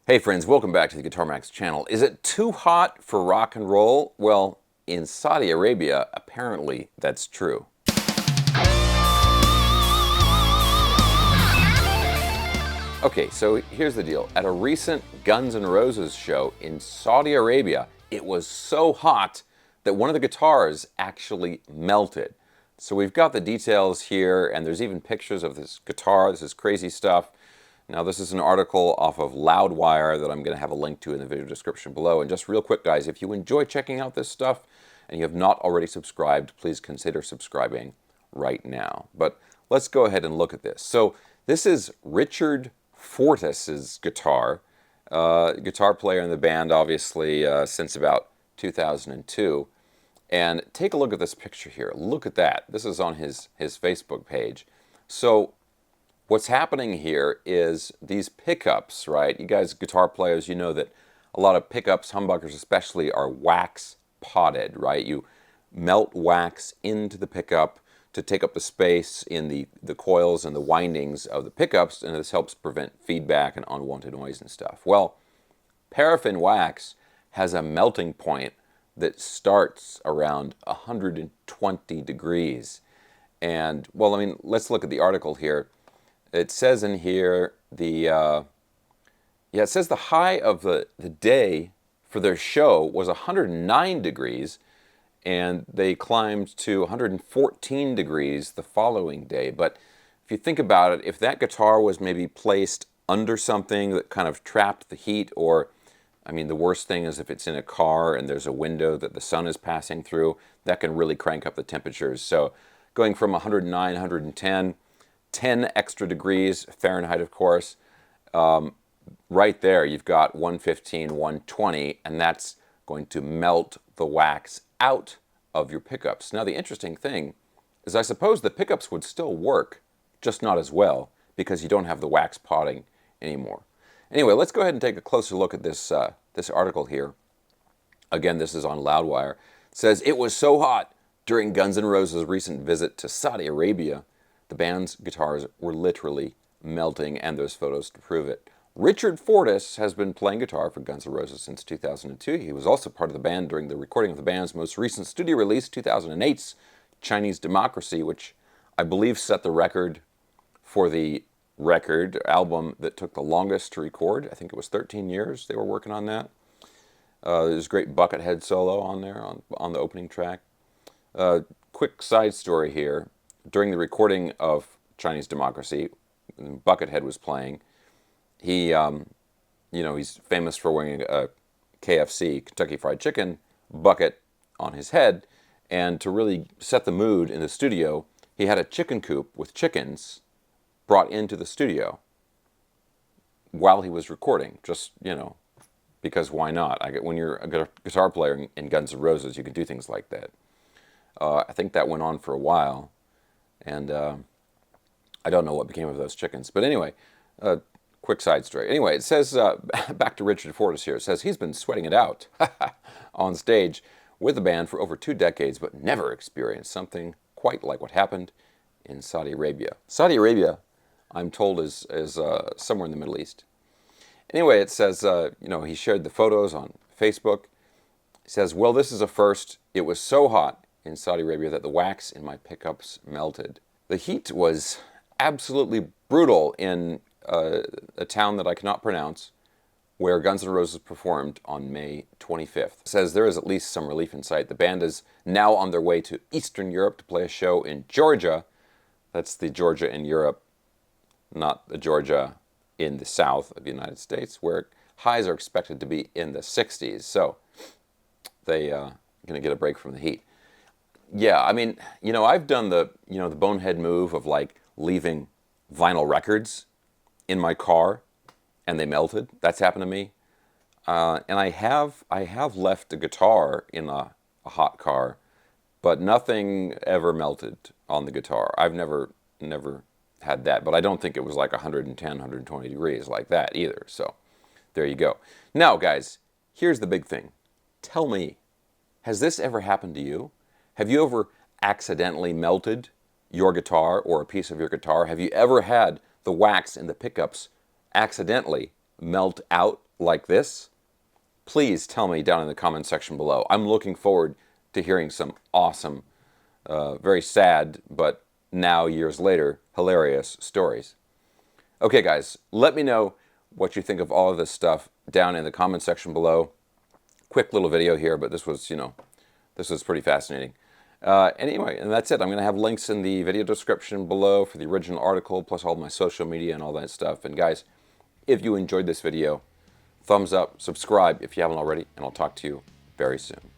Hey friends, welcome back to the Guitar Max channel. Is it too hot for rock and roll? Well, in Saudi Arabia, apparently that's true. Okay, so here's the deal. At a recent Guns N' Roses show in Saudi Arabia, it was so hot that one of the guitars actually melted. So we've got the details here, and there's even pictures of this guitar. This is crazy stuff. Now, this is an article off of Loudwire that I'm going to have a link to in the video description below. And just real quick, guys, if you enjoy checking out this stuff and you have not already subscribed, please consider subscribing right now. But let's go ahead and look at this. So this is Richard Fortus's guitar, guitar player in the band, obviously, since about 2002. And take a look at this picture here. Look at that. This is on his Facebook page. So what's happening here is these pickups, right? You guys, guitar players, you know that a lot of pickups, humbuckers especially, are wax potted, right? You melt wax into the pickup to take up the space in the coils and the windings of the pickups, and this helps prevent feedback and unwanted noise and stuff. Well, paraffin wax has a melting point that starts around 120 degrees. And, well, I mean, let's look at the article here. It says in here it says the high of the day for their show was 109 degrees, and they climbed to 114 degrees the following day. But if you think about it, if that guitar was maybe placed under something that kind of trapped the heat, or, I mean, the worst thing is if it's in a car and there's a window that the sun is passing through, that can really crank up the temperatures. So going from 109, 110, 10 extra degrees Fahrenheit, of course, right there you've got 115, 120, and that's going to melt the wax out of your pickups. Now, the interesting thing is I suppose the pickups would still work, just not as well, because you don't have the wax potting anymore. Anyway, let's go ahead and take a closer look at this, this article here. Again, this is on Loudwire. It says, it was so hot during Guns N' Roses' recent visit to Saudi Arabia, the band's guitars were literally melting, and there's photos to prove it. Richard Fortus has been playing guitar for Guns N' Roses since 2002. He was also part of the band during the recording of the band's most recent studio release, 2008's Chinese Democracy, which I believe set the record for the record album that took the longest to record. I think it was 13 years they were working on that. There's a great Buckethead solo on there, on the opening track. Quick side story here. During the recording of Chinese Democracy, Buckethead was playing. He, he's famous for wearing a KFC, Kentucky Fried Chicken, bucket on his head. And to really set the mood in the studio, he had a chicken coop with chickens brought into the studio while he was recording. Just, because why not? When you're a guitar player in Guns N' Roses, you can do things like that. I think that went on for a while. And I don't know what became of those chickens. But anyway, quick side story. Anyway, it says, back to Richard Fortus here, it says he's been sweating it out on stage with the band for over 2 decades, but never experienced something quite like what happened in Saudi Arabia. Saudi Arabia, I'm told, is somewhere in the Middle East. Anyway, it says, he shared the photos on Facebook. He says, well, this is a first. It was so hot in Saudi Arabia that the wax in my pickups melted. The heat was absolutely brutal in a town that I cannot pronounce, where Guns N' Roses performed on May 25th. It says there is at least some relief in sight. The band is now on their way to Eastern Europe to play a show in Georgia. That's the Georgia in Europe, not the Georgia in the south of the United States, where highs are expected to be in the 60s. So they going to get a break from the heat. Yeah, I mean, I've done the bonehead move of like leaving vinyl records in my car and they melted. That's happened to me. And I have left a guitar in a hot car, but nothing ever melted on the guitar. I've never had that, but I don't think it was like 110, 120 degrees like that either. So there you go. Now, guys, here's the big thing. Tell me, has this ever happened to you? Have you ever accidentally melted your guitar or a piece of your guitar? Have you ever had the wax in the pickups accidentally melt out like this, please tell me down in the comment section below. I'm looking forward to hearing some awesome, very sad, but now years later, hilarious stories. Okay, guys, let me know what you think of all of this stuff down in the comment section below. Quick little video here, but this was, this was pretty fascinating. Anyway, and that's it. I'm going to have links in the video description below for the original article, plus all my social media and all that stuff. And guys, if you enjoyed this video, thumbs up, subscribe if you haven't already, and I'll talk to you very soon.